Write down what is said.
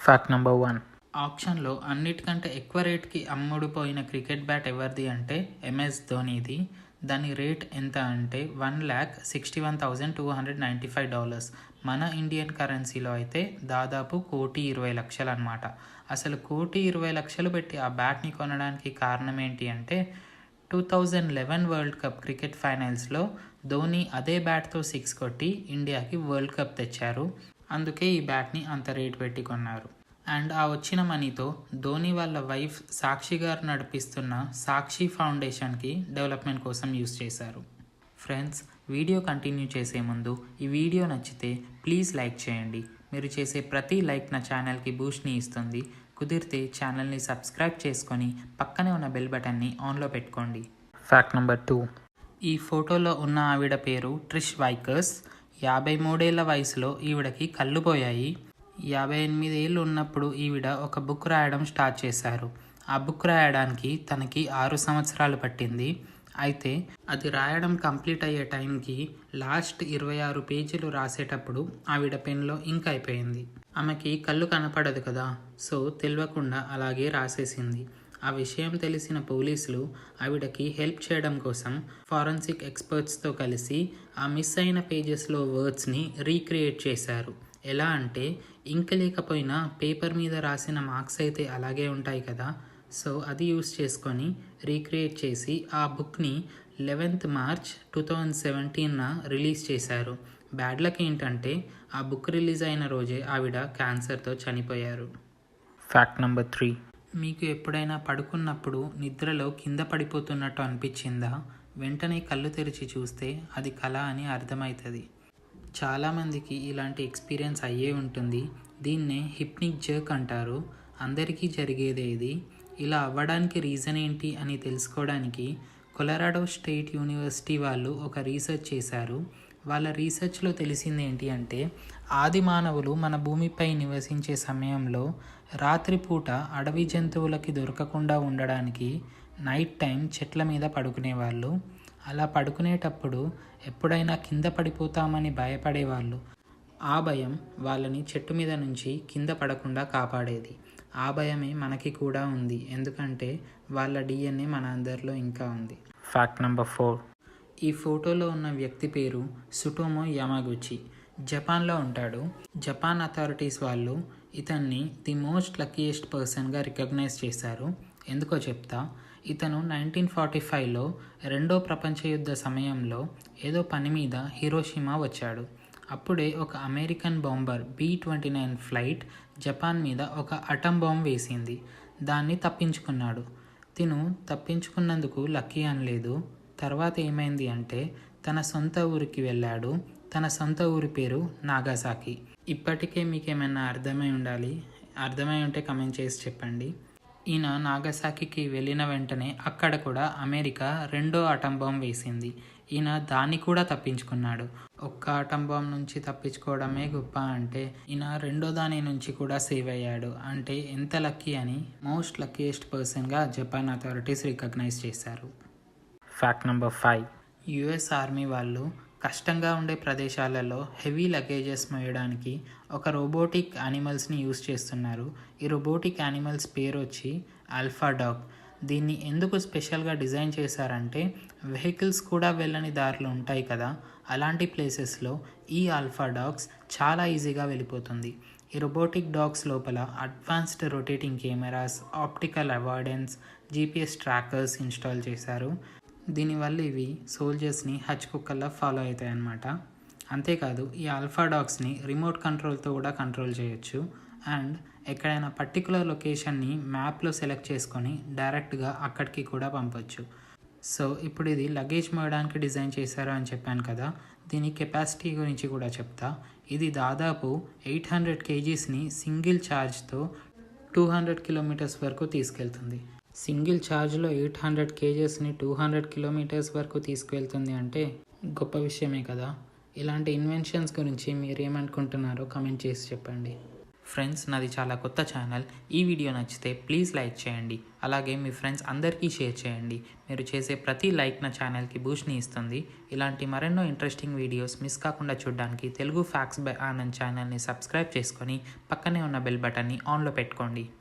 Fact number 1. ఆక్షన్లో అన్నిటికంటే ఎక్కువ రేట్కి అమ్ముడుపోయిన క్రికెట్ బ్యాట్ ఎవరిది అంటే MS ధోనీది. దాని రేట్ ఎంత అంటే $1,61,295. మన ఇండియన్ కరెన్సీలో అయితే దాదాపు 1,20,00,000 అనమాట. అసలు 1,20,00,000 పెట్టి ఆ బ్యాట్ని కొనడానికి కారణం ఏంటి అంటే 2011 వరల్డ్ కప్ క్రికెట్ ఫైనల్స్లో ధోని అదే బ్యాట్తో 6 కొట్టి ఇండియాకి వరల్డ్ కప్ తెచ్చారు. అందుకే ఈ బ్యాట్ని అంత రేట్ పెట్టి కొన్నారు. అండ్ ఆ వచ్చిన మనీతో ధోని వాళ్ళ వైఫ్ సాక్షి గారు నడిపిస్తున్న సాక్షి ఫౌండేషన్కి డెవలప్మెంట్ కోసం యూస్ చేశారు. ఫ్రెండ్స్, వీడియో కంటిన్యూ చేసే ముందు ఈ వీడియో నచ్చితే ప్లీజ్ లైక్ చేయండి. మీరు చేసే ప్రతి లైక్ నా ఛానల్కి బూస్ట్ని ఇస్తుంది. కుదిరితే ఛానల్ని సబ్స్క్రైబ్ చేసుకొని పక్కనే ఉన్న బెల్ బటన్ని ఆన్లో పెట్టుకోండి. Fact number 2. ఈ ఫోటోలో ఉన్న ఆవిడ పేరు ట్రిష్ వైకర్స్. 53 ఏళ్ల వయసులో ఈవిడకి కళ్ళు పోయాయి. 58 ఏళ్ళు ఉన్నప్పుడు ఈవిడ ఒక బుక్ రాయడం స్టార్ట్ చేశారు. ఆ బుక్ రాయడానికి తనకి 6 సంవత్సరాలు పట్టింది. అయితే అది రాయడం కంప్లీట్ అయ్యే టైంకి లాస్ట్ 26 పేజీలు రాసేటప్పుడు ఆవిడ పెన్లో ఇంక్ అయిపోయింది. ఆమెకి కళ్ళు కనపడదు కదా, సో తెలియకుండా అలాగే రాసేసింది. ఆ విషయం తెలిసిన పోలీసులు ఆవిడకి హెల్ప్ చేయడం కోసం ఫారెన్సిక్ ఎక్స్పర్ట్స్తో కలిసి ఆ మిస్ అయిన పేజెస్లో వర్డ్స్ని రీక్రియేట్ చేశారు. ఎలా అంటే ఇంక్ లేకపోయినా పేపర్ మీద రాసిన మార్క్స్ అయితే అలాగే ఉంటాయి కదా, సో అది యూస్ చేసుకొని రీక్రియేట్ చేసి ఆ బుక్ని 11th మార్చ్ 2017న రిలీజ్ చేశారు. బ్యాడ్ లక్ ఏంటంటే ఆ బుక్ రిలీజ్ అయిన రోజే ఆవిడ క్యాన్సర్తో చనిపోయారు. Fact number 3. మీకు ఎప్పుడైనా పడుకున్నప్పుడు నిద్రలో కింద పడిపోతున్నట్టు అనిపించిందా? వెంటనే కళ్ళు తెరిచి చూస్తే అది కళ అని అర్థమవుతుంది. చాలామందికి ఇలాంటి ఎక్స్పీరియన్స్ అయ్యే ఉంటుంది. దీన్నే హిప్నిక్ జర్క్ అంటారు. అందరికీ జరిగేదే ఇది. ఇలా అవ్వడానికి రీజన్ ఏంటి అని తెలుసుకోవడానికి కొలరాడో స్టేట్ యూనివర్సిటీ వాళ్ళు ఒక రీసెర్చ్ చేశారు. వాళ్ళ రీసెర్చ్లో తెలిసింది ఏంటి అంటే ఆది మానవులు మన భూమిపై నివసించే సమయంలో రాత్రిపూట అడవి జంతువులకి దొరకకుండా ఉండడానికి నైట్ టైం చెట్ల మీద పడుకునేవాళ్ళు. అలా పడుకునేటప్పుడు ఎప్పుడైనా కింద పడిపోతామని భయపడేవాళ్ళు. ఆ భయం వాళ్ళని చెట్టు మీద నుంచి కింద పడకుండా కాపాడేది. ఆ భయమే మనకి కూడా ఉంది, ఎందుకంటే వాళ్ళ DNA మన అందరిలో ఇంకా ఉంది. Fact number 4. ఈ ఫోటోలో ఉన్న వ్యక్తి పేరు సుటోమో యమాగుచి. జపాన్లో ఉంటాడు. జపాన్ అథారిటీస్ వాళ్ళు ఇతన్ని ది మోస్ట్ లక్కీయెస్ట్ పర్సన్గా రికగ్నైజ్ చేశారు. ఎందుకో చెప్తా. ఇతను 1945లో రెండో ప్రపంచ యుద్ధ సమయంలో ఏదో పని మీద హిరోషిమా వచ్చాడు. అప్పుడే ఒక American bomber B-29 flight Japan మీద ఒక అటం బాంబ్ వేసింది. దాన్ని తప్పించుకున్నాడు. తిను తప్పించుకున్నందుకు లక్కీ అనలేదు. తర్వాత ఏమైంది అంటే తన సొంత ఊరికి వెళ్ళాడు. తన సొంత ఊరి పేరు నాగాసాకి. ఇప్పటికే మీకేమైనా అర్థమై ఉండాలి. అర్థమై ఉంటే కమెంట్ చేసి చెప్పండి. ఈయన నాగసాకికి వెళ్ళిన వెంటనే అక్కడ కూడా అమెరికా రెండో అటం బాంబ్ వేసింది. ఈయన దాన్ని కూడా తప్పించుకున్నాడు. ఒక్క అటం బాంబ్ నుంచి తప్పించుకోవడమే గొప్ప అంటే ఈయన రెండో దాని నుంచి కూడా సేవ్ అయ్యాడు. అంటే ఎంత లక్కీ అని మోస్ట్ లక్కీయెస్ట్ పర్సన్గా జపాన్ అథారిటీస్ రికగ్నైజ్ చేశారు. Fact number 5. US ఆర్మీ వాళ్ళు కష్టంగా ఉండే ప్రదేశాలలో హెవీ లగేజెస్ మోయడానికి ఒక రోబోటిక్ యానిమల్స్ని యూస్ చేస్తున్నారు. ఈ రోబోటిక్ యానిమల్స్ పేరు వచ్చి ఆల్ఫా డాగ్. దీన్ని ఎందుకు స్పెషల్గా డిజైన్ చేశారంటే వెహికల్స్ కూడా వెళ్ళని దారులు ఉంటాయి కదా, అలాంటి ప్లేసెస్లో ఈ ఆల్ఫా డాగ్స్ చాలా ఈజీగా వెళ్ళిపోతుంది. ఈ రోబోటిక్ డాగ్స్ లోపల advanced rotating cameras, optical avoidance, GPS trackers install చేశారు. దీనివల్ల ఇవి సోల్జర్స్ని హచ్ కుక్కల్లా ఫాలో అవుతాయి అన్నమాట. అంతేకాదు ఈ ఆల్ఫా డాగ్స్ని రిమోట్ కంట్రోల్తో కూడా కంట్రోల్ చేయొచ్చు. అండ్ ఎక్కడైనా పర్టికులర్ లొకేషన్ని మ్యాప్లో సెలెక్ట్ చేసుకొని డైరెక్ట్గా అక్కడికి కూడా పంపొచ్చు. సో ఇప్పుడు ఇది లగేజ్ మోయడానికి డిజైన్ చేశారు అని చెప్పాను కదా, దీని కెపాసిటీ గురించి కూడా చెప్తా. ఇది దాదాపు 800 kgsని సింగిల్ ఛార్జ్తో 200 kilometers వరకు తీసుకెళ్తుంది. సింగిల్ ఛార్జ్లో 800 kgsని 200 kilometers వరకు తీసుకువెళ్తుంది అంటే గొప్ప విషయమే కదా. ఇలాంటి ఇన్వెన్షన్స్ గురించి మీరు ఏమనుకుంటున్నారో కమెంట్ చేసి చెప్పండి. ఫ్రెండ్స్, నాది చాలా కొత్త ఛానల్. ఈ వీడియో నచ్చితే ప్లీజ్ లైక్ చేయండి. అలాగే మీ ఫ్రెండ్స్ అందరికీ షేర్ చేయండి. మీరు చేసే ప్రతి లైక్ నా ఛానల్కి బూస్ట్ని ఇస్తుంది. ఇలాంటి మరెన్నో ఇంట్రెస్టింగ్ వీడియోస్ మిస్ కాకుండా చూడడానికి తెలుగు ఫ్యాక్ట్స్ బై ఆనంద్ ఛానల్ని సబ్స్క్రైబ్ చేసుకొని పక్కనే ఉన్న బెల్ బటన్ని ఆన్లో పెట్టుకోండి.